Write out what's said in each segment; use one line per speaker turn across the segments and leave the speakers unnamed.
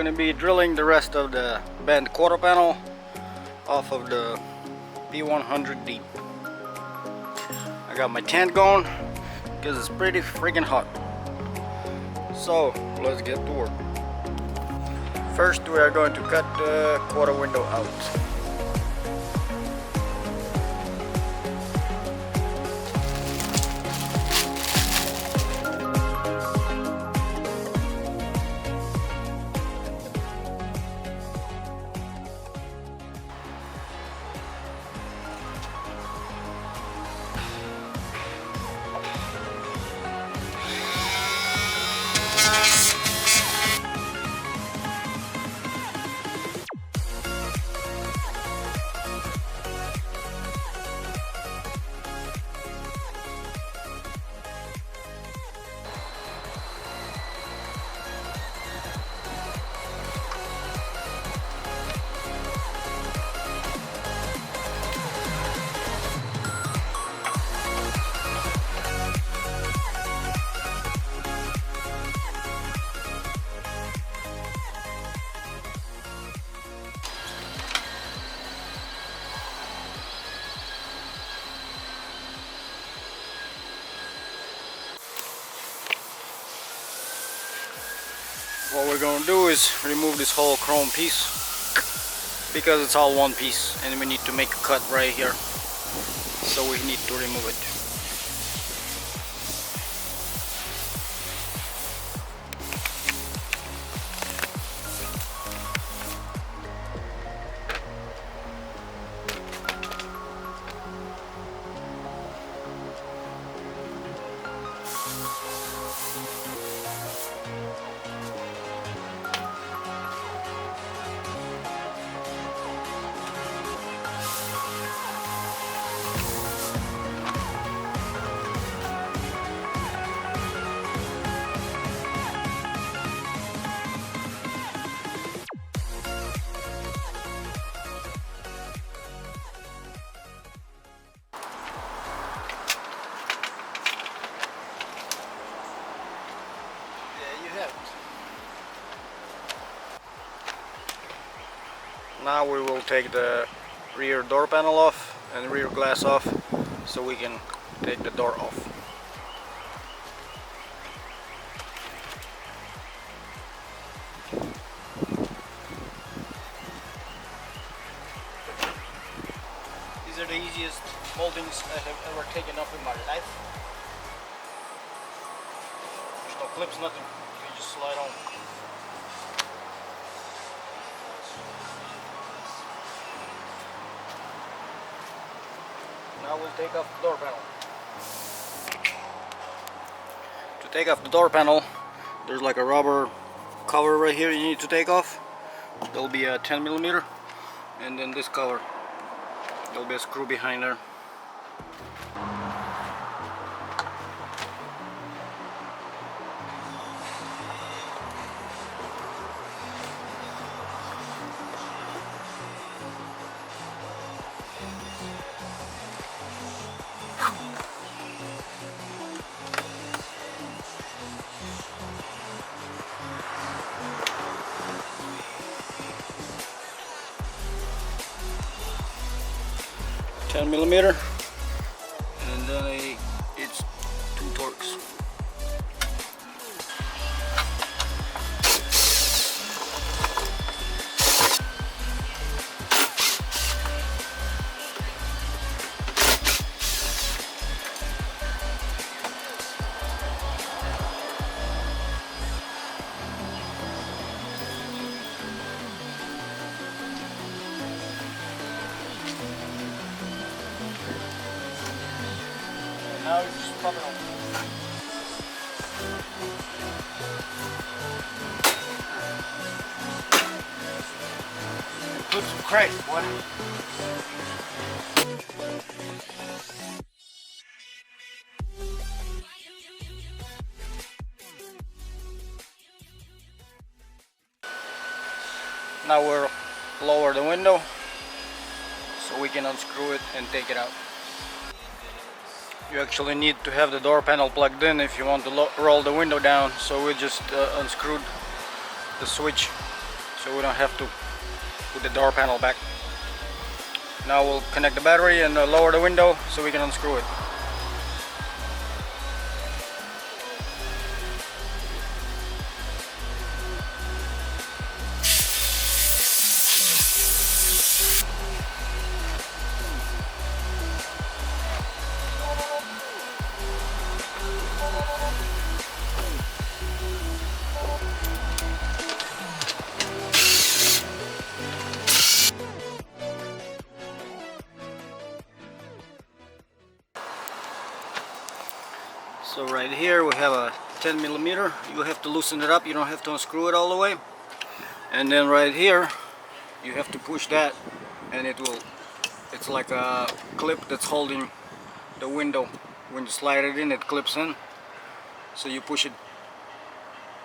gonna be drilling the rest of the bent quarter panel off of the P100D. I got my tent going because it's pretty freaking hot. So let's get to work. First we are going to cut the quarter window out. What we're going to do is remove this whole chrome piece because it's all one piece and we need to make a cut right here, so we need to remove it. 'Em. Now we will take the rear door panel off and rear glass off so we can take the door off. These are the easiest moldings I have ever taken off in my life. There's no clips, nothing. You just slide on. Now we'll take off the door panel. To take off the door panel, there's like a rubber cover right here you need to take off. There'll be a 10mm, and then this cover. There'll be a screw behind there. $10mm, and then it's 2 torques. Now you just pop it on. Put some crate, boy. Now we'll lower the window so we can unscrew it and take it out. You actually need to have the door panel plugged in if you want to roll the window down, so we just unscrewed the switch so we don't have to put the door panel back. Now we'll connect the battery and lower the window so we can unscrew it. So right here we have a 10 millimeter. You have to loosen it up, you don't have to unscrew it all the way. And then right here you have to push that, and it's like a clip that's holding the window. When you slide it in, it clips in. So you push it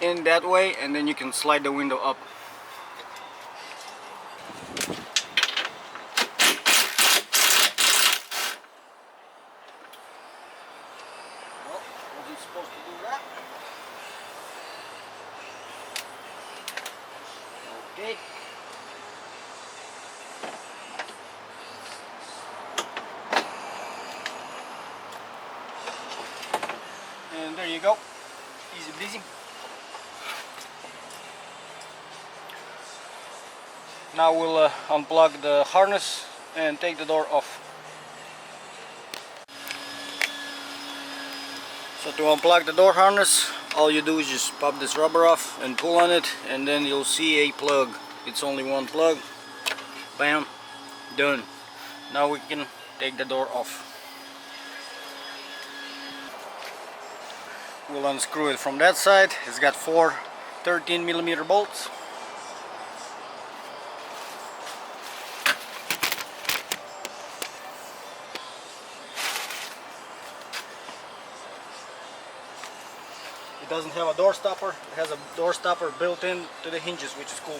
in that way, and then you can slide the window up. Supposed to do that. Okay. And there you go. Easy breezy. Now we'll unplug the harness and take the door off. So to unplug the door harness, all you do is just pop this rubber off and pull on it, and then you'll see a plug. It's only one plug. Bam, done. Now we can take the door off. We'll unscrew it from that side. It's got 4 13 millimeter bolts. It doesn't have a door stopper. It has a door stopper built in to the hinges, which is cool.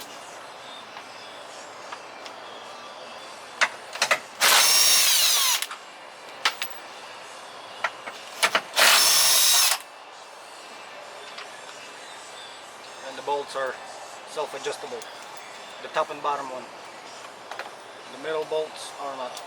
And the bolts are self-adjustable. The top and bottom one. The middle bolts are not.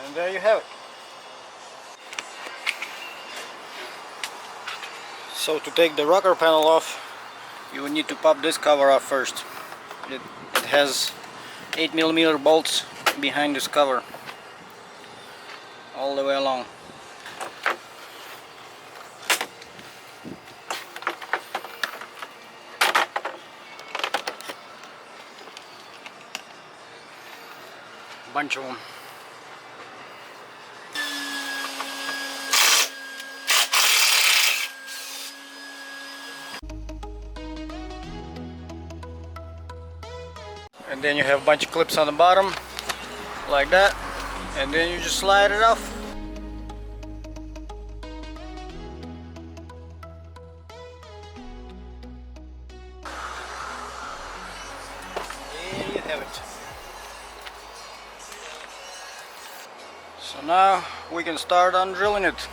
And there you have it. So to take the rocker panel off, you will need to pop this cover off first. It has 8 millimeter bolts behind this cover all the way along. Bunch of them. And then you have a bunch of clips on the bottom like that, and then you just slide it off. There you have it. So now we can start on drilling it.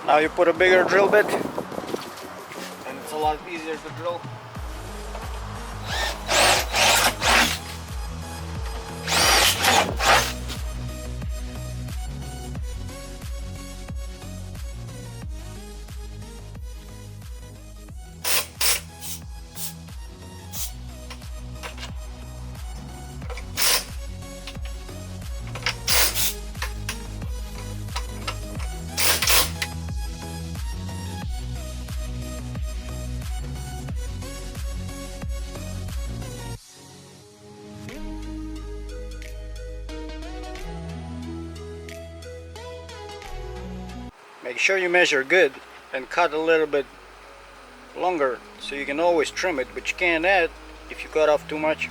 Now you put a bigger drill bit, and it's a lot easier to drill. make sure you measure good and cut a little bit longer so you can always trim it, but you can't add if you cut off too much.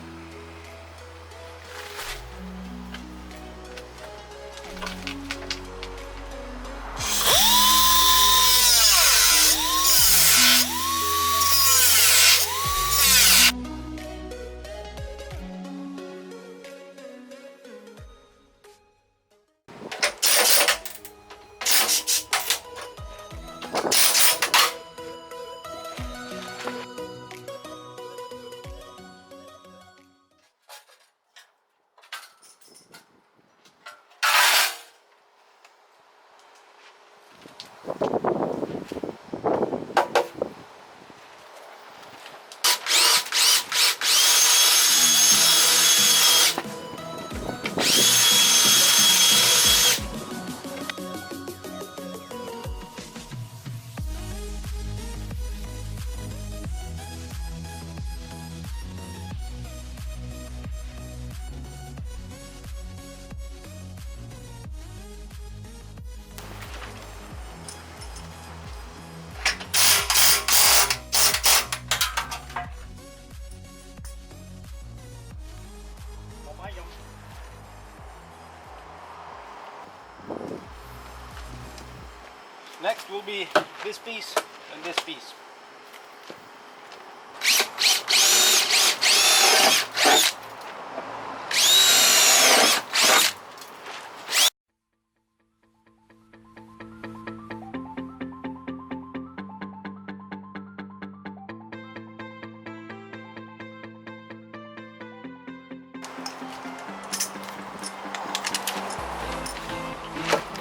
Next will be this piece and this piece.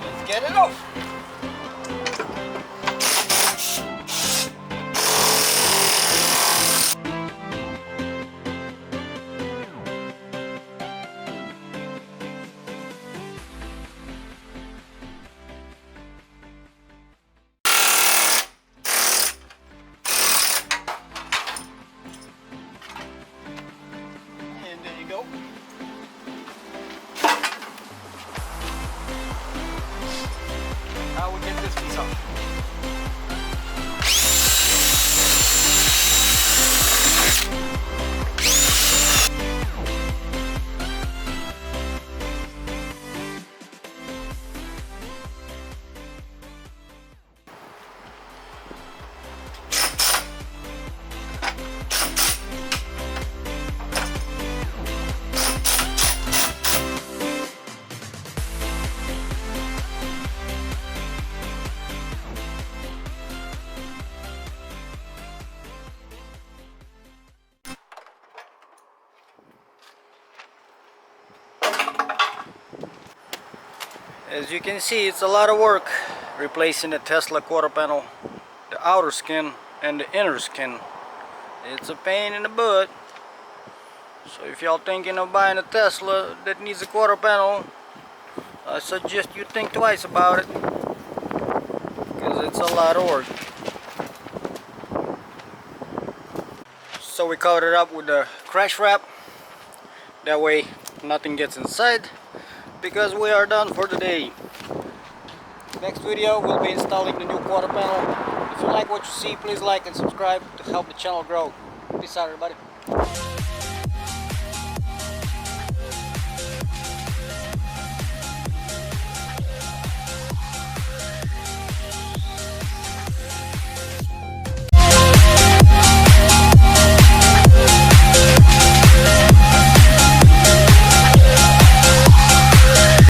Let's get it off. Go. Now we get this piece off. As you can see, it's a lot of work replacing the Tesla quarter panel, the outer skin and the inner skin. It's a pain in the butt. So if y'all thinking of buying a Tesla that needs a quarter panel, I suggest you think twice about it, because it's a lot of work. So we covered it up with the crash wrap, that way nothing gets inside, because we are done for the day. Next video we'll be installing the new quarter panel. If you like what you see, please like and subscribe to help the channel grow. Peace out, everybody.